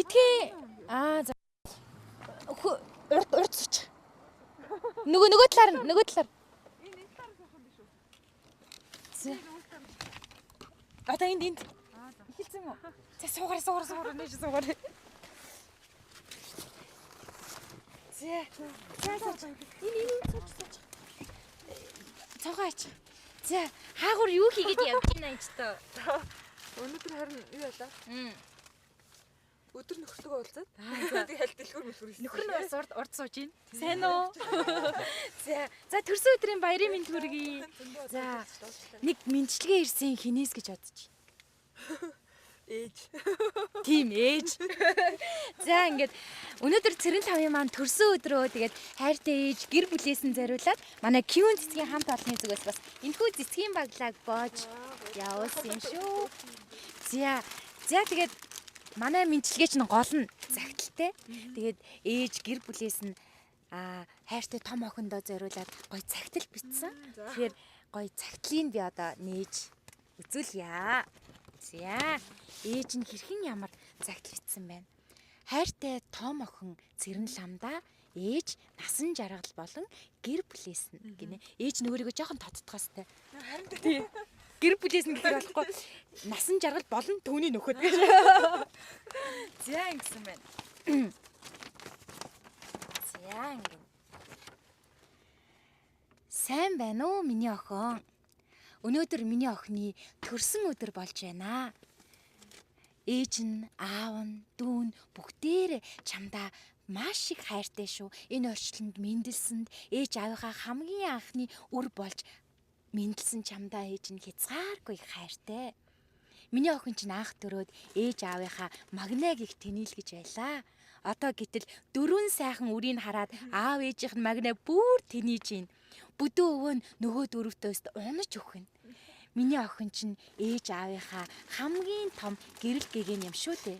Битгий за урд суч. Нөгөө талаар. Энэ талаар суух юм биш үү? Одоо энд. Ихэлсэн үү? За суугаар нэж суугаар. За. Энэ сууч. Цогооч. За, хаагур юу хийгээд явж байна энэ ч тоо. Өнөөдөр харин юу ялаа? Өдөр нөхрөлтөө уулзаад. Тэгээ аль дэлгүүр мөлхөр. Нөхөр нь бас урд сууж байна. Сайн уу? За төрсөн өдрийн баярын мэнд хүргэе. За нэг мэндчилгээ ирсэн хинээс гэж бодож байна. Ээж. Тийм ээж. За ингээд өнөөдөр Цэрэн тавын маань төрсөн өдрөө тэгээд хайртай ээж гэр бүлээс нь зориулаад манай Кьюн цэцгийн хамт олонны зүгээс бас энэхүү цэцгийн баглааг боож явуулсан юм шүү. За тэгээд манай мэндчилгээч нь гол нь загталтай. Тэгээд ээж гэр бүлээс нь хайртай том охиндоо зориулаад гоё загтал бичсэн. Тэгэхээр гоё загтлыг би одоо нээж үзүүлье. За ээж нь хэрхэн ямар загтал бичсэн байна. Хайртай том охин Цэрэн ламдаа ээж насан жаргал болон гэр бүлээс нь гинэ. Ээж нөгөөрийгөө жоохон тодтгоостой. Харин тийм. Гэр бүлээс нь гэхээр болохгүй насан жаргал болон түүний нөхөд. За ингэсэн байна. За ингэ. Сайн байна уу миний охин? Өнөөдөр миний охины төрсөн өдөр болж байна. Ээж нь, аав нь, дүү нь бүгдээрээ чамдаа маш их хайртай шүү. Энэ орчлонд мэндэлсэнд ээж аавынхаа хамгийн анхны үр болж мэндэлсэн чамдаа ээж нь хязгааргүй их хайртай. Миний охин чинь анх төрөөд ээж аавынхаа магнайг их тэнэлгэж байлаа. Одоо гэтэл дөрвөн сайхан үрийг хараад аав ээжийнх нь магнай бүр тэнийж байна. Бүдүү өвөө нь нөгөө дөрөвтөөс унаж өгнө. Миний охин чинь ээж аавынхаа хамгийн том гэрэл гэгээн юм шүү дээ.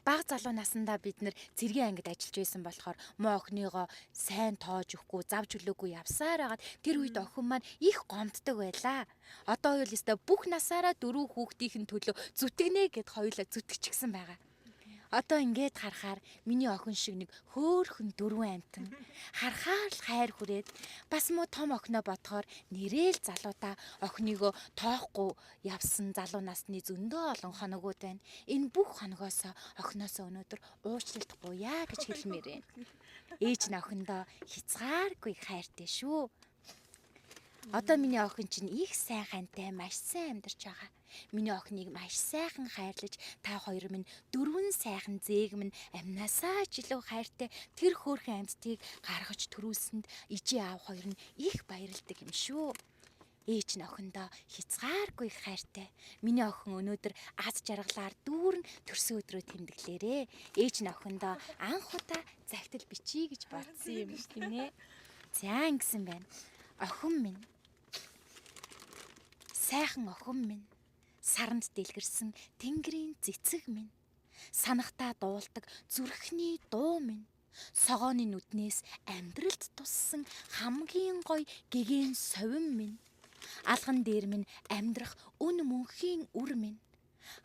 Бага залуу насндаа бид нэр цэргийн ангид ажиллаж байсан болохоор муу охиныгоо сайн тоож өгөхгүй, завж өглөөгүй явсаар хагаад тэр үед охин маань их гомддог байлаа. Одоо бол өстой бүх насаараа дөрөв хүүхдийн төлөө зүтгэнэ гэд хоёулаа зүтгэчихсэн байгаа. Одоо ингээд харахаар миний охин шиг нэг хөөхөн дөрвөн амтан харахаар л хайр хүрээд бас муу том охиноо бодохоор нэрэл залуудаа охиныгоо тоохгүй явсан залуу насны зөндөө олон хоногуд байна. Энэ бүх хоногоос охиноосоо өнөөдөр уучлалдахгүй яа гэж хэлмээр байна. Ээж нь охиндоо хязгааргүй хайртай шүү. Одоо миний охин чинь их сайн хантай маш сайн амьдарч байгаа. Миний охиныг маш сайхан хайрлаж та хоёр минь дөрвөн сайхан зээг минь амнасаа ч илүү хайртай тэр хөөрхөн амьтдыг гаргаж төрүүлсэнд ижи аав хоёр нь их баярлдаг юм шүү. Ээж нь охиндоо хязгааргүй хайртай. Миний охин өнөөдөр аз жаргалаар дүүрэн төрсөн өдрөө тэмдэглээрээ. Ээж нь охиндоо анх удаа загтал бичиж гэж бодсон юм биш гинэ. За ингэсэн байна. Охин минь. Сайхан охин минь. Саранд дэлгэрсэн тэнгэрийн цэцэг минь. Санахтаа дуулдаг зүрхний дуу минь. Согооны нүднээс амьдралд туссан хамгийн гоё гэгээн совин минь. Алган дээр минь амьдрах үн мөнхийн үр минь.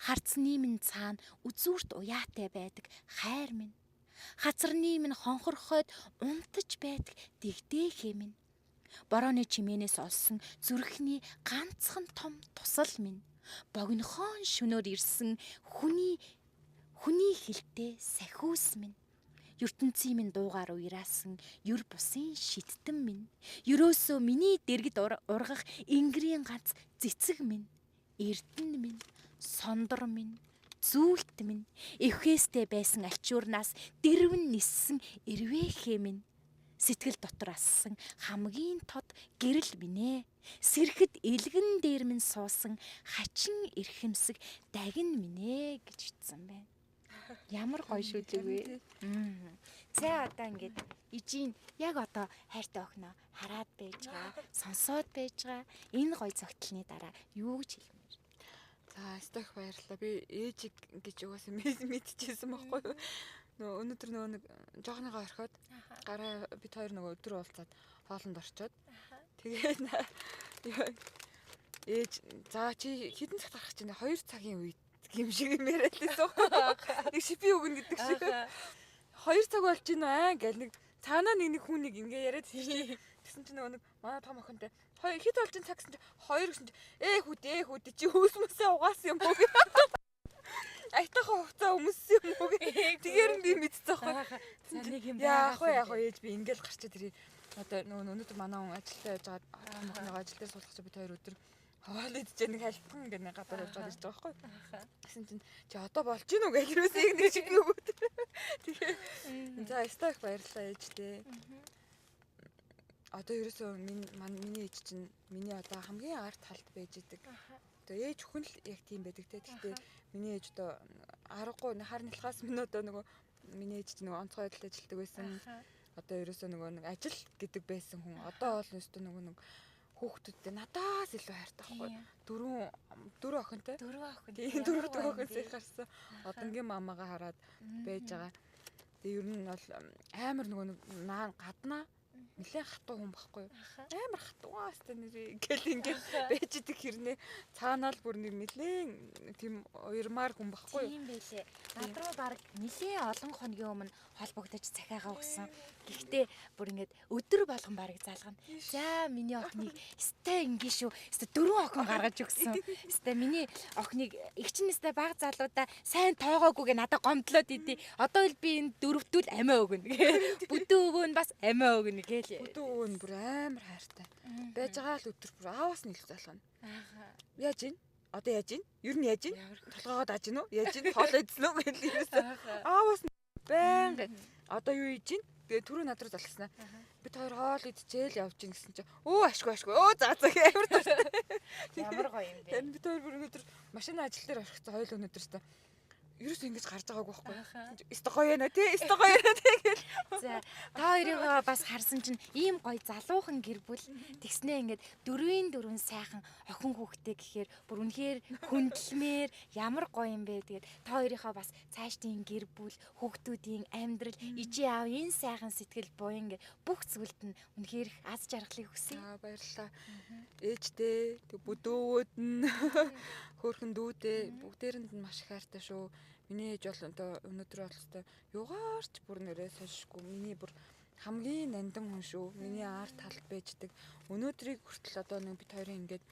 Харцны минь цаана үзүүрт уяатай байдаг хайр минь. Хацарны минь хонхорхойд унтаж байдаг дэгдээхээ минь. Борооны чимээнээс олсон зүрхний ганцхан том тусал минь. Богинохон шөнөөр ирсэн хүний хилтэй сахиус минь. ертөнцийн минь дуугаар уйраасан юр бусын шидтэн минь. Ерөөсөө миний дэргэд ургах ингрийн ганц цэцэг минь. Эрдэнэ минь, сондор минь, зүйлт минь, эвхээстэй байсан альчуурнаас дэрвэн ниссэн эрвээхээ минь. Сэтгэл дотор ассан хамгийн тод гэрэл минь ээ. Сэрхэд элгэн дээр минь суусан хачин эрхэмсэг дагин минь ээ гэж бичсэн байна. Ямар гоё шүлэг вэ? За одоо ингээд ижийн яг одоо хайртай охиноо хараад байж байгаа, сонсоод байж байгаа. Энэ гоё зогтлны дараа юу гэж хэлмээр? За стах баярлалаа. Би ээжиг гэж угаасаа мэдчихсэн байхгүй юу? Нөгөө өнөөдөр нэг жоохныгоо орхиод гараа бит хоёр нөгөө өдөр уулзаад хоолнд орчоод тэгээд ээж за чи хэдэн цагт гарах чинь 2 цагийн үед юм шиг юм яриад лээсэн. Нэг шипи өгнө гэдэг шиг. 2 цаг болж байна гэл нэг цаанаа нэг хүнийг ингээ яриад тийш. Тэгсэн чинь нэг манай том охинтой хэд болж цаг гэсэн чинь 2 гэсэн чинь хүүд чи хөөсмөсөө угаасан юм уу гэ. Айтайхан хугацаа өмссөн юм уу гэ. Тэгээр нь би мэдчихсэн байхгүй. Нэг юм яах вэ ээж би ингээл гарчаад ирээ. Одоо өнөөдөр манай хүн ажилдаа явж байгаа охиныгоо ажил дээр суулгах чи бид 2 өдөр хоол идэж нэг хальтхан гэх нэг гадар явж байгаа гэж байгаа байхгүй. Гэсэн чинь чи одоо болж гин үү гэж юусыг нэг шиг өгөөд. Тэгээ за стак баярлалаа ээжтэй. Одоо ерөөсөө миний ээж чинь миний одоо хамгийн арт талд байж идэг. Одоо ээж хүн л яг тийм байдаг те. Гэхдээ миний ээж одоо аргагүй хар нэлхаас минь одоо нөгөө миний ээж чинь нөгөө онцгой байдалд ажилладаг байсан. Одоо ерөөсөө нөгөө нэг ажил гэдэг байсан хүн. Одоо бол өстө нөгөө хүүхдүүдтэй надаас илүү хайртай байхгүй. 4 охинтой. 4 охин. Тийм 4 охинтой гарсан. Одонгийн мамаага хараад байж байгаа. Тэгээ ер нь бол амар нөгөө нэг гаднаа нэлээд хатуу хүн байхгүй юу? Амар хатуугаа хэвээр нэрээ гэл ингээд байж идэг хэрнээ цаанаал бүр нэг нэлээд тийм уярмаар хүн байхгүй юу? Тийм байлээ. Над руу баг нэлээд олон хоногийн өмнө холбогдож цахиагаа өгсөн. Гэхдээ бүр ингээд өдөр болгон барыг залгана. За миний охиныг өстэй ингээ шүү. Өстэй 4 охин гаргаж өгсөн. Өстэй миний охиныг эгчин өстэй баг залуудаа сайн тоогоогүйгээ надад гомдлоод идэв. Одоо л би энэ дөрөвтүүл амиа өгнө. Бүдүү өвөө нь бас амиа өгнө гэлээ. Бүдүү өвөө нь бүр амар хайртай. Байж байгаа л өдөр бүр аавас нь илүү залгана. Яаж ийн? Одоо яаж ийн? Ер нь яаж ийн? Толгоогоо дааж гин үү? Яаж ийн? Хоол идсэн үү гэл ерөөсөө. Аавас нь байнга одоо юу хийж ийн? Тэгээ түрүү над руу залгснаа. Бид 2 хоол идчихээл явж гин гэсэн чинь ашгүй. За амар дуртай. Ямар гоё юм бэ? Тэгээд бид 2 бүр өнөдөр машина ажил дээр орчихсон хоёул өнөдөр ч ерөөсөө ингэж гарч байгаагүй байхгүй. Өстө гоё яана тий. Гэл. За та хоёроо бас харсан чинь ийм гоё залуухан гэр бүл тэгснээ ингээд 4 сайхан охин хүүхдээ гэхээр бүр үнэхээр хүндэлмээр ямар гоё юм бэ. Тэгээд та хоёрынхоо бас цаашдын гэр бүл хүүхдүүдийн амьдрал ижи аав энэ сайхан сэтгэл буян ингээд бүх зүйлд нь үнэхээр аз жаргалыг хүсье. Баярлалаа. Ээжтэй бүдүүвүүд нь хөөрхөн дүүдээ бүгдээрэнд нь маш их хайртай шүү. Миний ээж бол одоо өнөөдөр бол өстой югаарч бүр нэрээ сошгүй. Миний бүр хамгийн нандин хүн шүү. Миний арт талд байждаг. Өнөөдрийг хүртэл одоо нэг бид хоёрын ингээд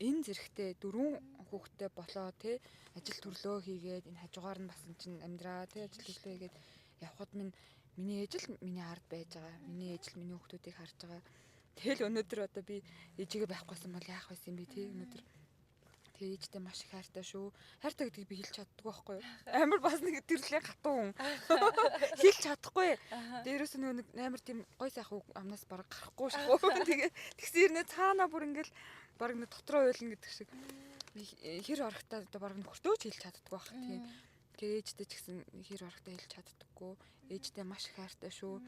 энэ зэрэгтэй 4 хүүхэдтэй болоо тий ажил төрлөө хийгээд энэ хажуугаар нь басан чинь амьдраа тий ажил төрлөө хийгээд явхад миний ээж л миний арт байж байгаа. Миний ээж л миний хүүхдүүдийг харж байгаа. Тэгэл өнөөдөр одоо би ээжигээ байхгүйсэн бол яах байсан би тий өнөөдөр тэгээ ээжтэй маш их хайртай шүү. Хайртай гэдгийг би хэлж чаддаггүй байхгүй юу? Амар бас нэг төрлийн хатуу хүн. Хэлж чадахгүй. Дээрээс нэг амар тийм гой сайхан амнаас бараг гарахгүй шүү. Тэгээ тэгсэн ирнэ цаанаа бүр ингээл бараг нэг дотроо уйлна гэдэг шиг. Хэр орохтаа одоо бараг нөхөртөөч хэлж чаддаггүй байх тийм. Тэгээ ээжтэй ч гэсэн хэр орохтаа хэлж чаддаггүй. Ээжтэй маш их хайртай шүү.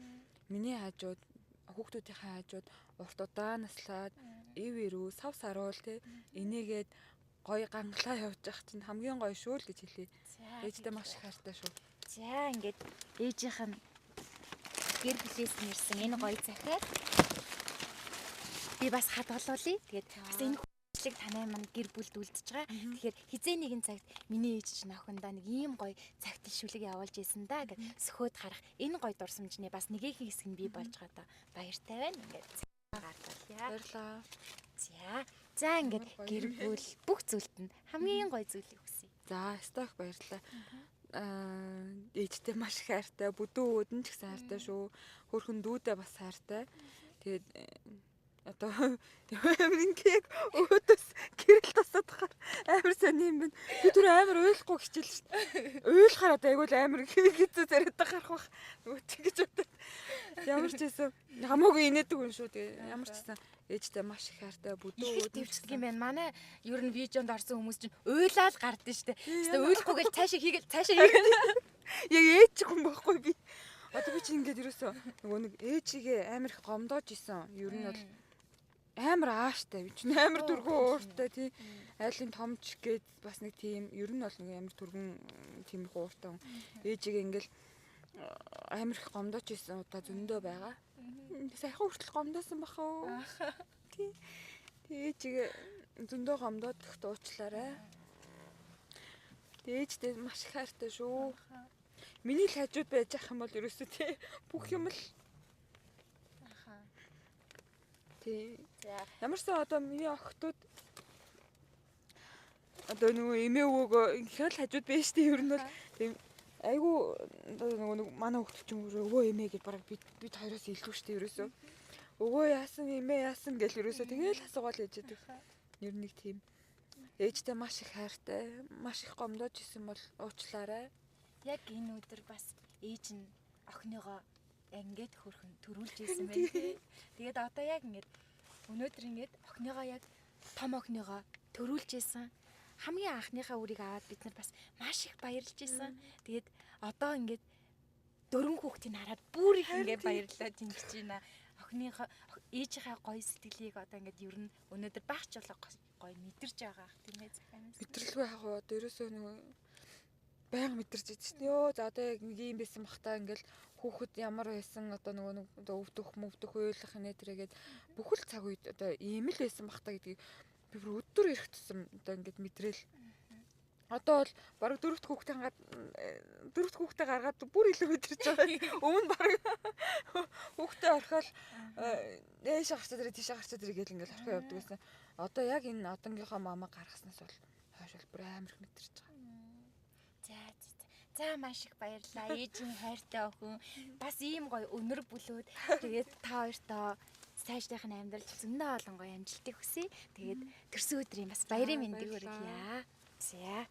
Миний хажууд хүүхдүүдийн хажууд урт удаа наслаад ив ирүү сав саруул те энийгээд гоё ганглаа явж явах чинь хамгийн гоё шүү л гэж хэлээ. Ээжтэй маш их хайртай шүү. За ингээд ээжийнх нь гэр бүлээс нэрсэн энэ гоё захиад би бас хадгалуулъя. Тэгээд бас энэ хүчлэг танай манд гэр бүлд үлдчихэж байгаа. Тэгэхээр хизээ нэгэн цагт миний ээж чинь охиндоо нэг ийм гоё цагтэлшүүлэг явуулж исэн да гэж сөхөөд харах энэ гоё дурсамжны бас нэгэхийн хэсэг нь би болж байгаа даа. Баяртай байна. Ингээд гаргалъя. Баярлалаа. За ингээд гэр бүл бүх зүйлд нь хамгийн гоё зүйлийг хүсье. За сток баярлалаа. Ээжтэй маш их хайртай, бүдүүүүд нь ч гэсэн хайртай шүү. Хөөрхөн дүүдээ бас хайртай. Тэгээд одоо амар ингээд өөдөөс гэрэл тасаад хахаар амар сони юм байна. Би түр амар уйлахгүй хичээл шүү дээ. Уйлахаар одоо айгуул амар хийгээдээ зэрэг гарах бах. Нөгөө тэгэж бодоод ямар ч байсан хамаагүй инээдэг хүн шүү. Тэгээ ямар ч байсан ээжтэй маш их хайртай бүдүүүүд дэвчдэг юм байна. Манай ер нь видеонд орсон хүмүүс чинь уйлаад гардыг штэ. Гэтэ уйлахгүйгээл цаашаа хийгээл. Яг ээж хүн байхгүй би. Одоо би чинь ингээд ерөөсөө нөгөө нэг ээжигээ амар их гомдоож исэн. Ер нь бол амар ааштай. Би чинь амар дөргөө ууртай тий. Айлын томч гээд бас нэг тийм ер нь бол нэг амар дөргөн тийм их ууртай хүн. Ээжигээ ингээл амар их гомдоож исэн удаа зөндөө байгаа. Сайхан хүртэл гомдоосон баха уу. Тий. Ээжигээ зөндөө гомдоод өгт уучлаарай. Ээжтэй маш их хайртай шүү. Миний л хажууд байж ах юм бол ерөөсөө тий бүх юм л тий. Ямарсан одоо миний охтууд одоо нөгөө эмээ өвөөгөө ихэл хажууд байж тий ер нь бол тийм айгу нөгөө манай хөлт ч юм уу өвөө эмээ гэж бараг бид хоёроос илүү штэ ерөөсөө. Өвөө яасан эмээ яасан гэл ерөөсөө тэгэл асуугаал ээж идэг. Ер нь нэг тийм ээжтэй маш их хайртай, маш их гомдож исэн бол уучлаарай. Яг энэ өдөр бас ээж нь охиныгоо ингээд хөрхөн төрүүлж исэн байх тий. Тэгээд одоо яг ингээд өнөөдөр ингээд охиныгоо яг том охиныгоо төрүүлж исэн. Хамгийн анхныхаа үрийг аваад бид нар бас маш их баярлж исэн. Тэгээд одоо ингээд дөрвөн хүүхдийг хараад бүр их ингээд баярлаад ингэж байна. Охиныхоо ээжийнхээ гоё сэтгэлийг одоо ингээд ер нь өнөөдөр багч болоо гоё мэдэрч байгаа тийм ээ захианаас. Мэдрэлгүй яг гоо ерөөсөө нөгөө байнга мэдэрч идэв чинь ёо за одоо яг нэг юм байсан бах та ингээл хүүхэд ямар байсан одоо нөгөө өвдөх мөвдөх уйлах нэтрэгээд бүхэл цаг үед одоо ийм л байсан бах та гэдгийг би бүр өдөр ирэх тусам одоо ингээд мэдрээл. Одоо бол бараг дөрөвт хүүхдээ гаргаад бүр илүү мэдэрч байгаа. Өмнө бараг хүүхдээ орхиол ээш гарчаад ирээ тийш гарчаад ирээ гэл ингээл орхио явдаг байсан. Одоо яг энэ одонгийнхоо мамаа гаргаснаас бол хойш бол бүр амар их мэдэрч байгаа. За маш их баярлалаа. Ээжийн хайртай охин. Бас ийм гоё өнөр бүлүүд. Тэгээд та хоёртоо цаашдынх нь амьдрал зөндөө олон гоё амжилтыг хүсье. Тэгээд төрсөн өдрийн бас баярын мэндийг хүргье. За.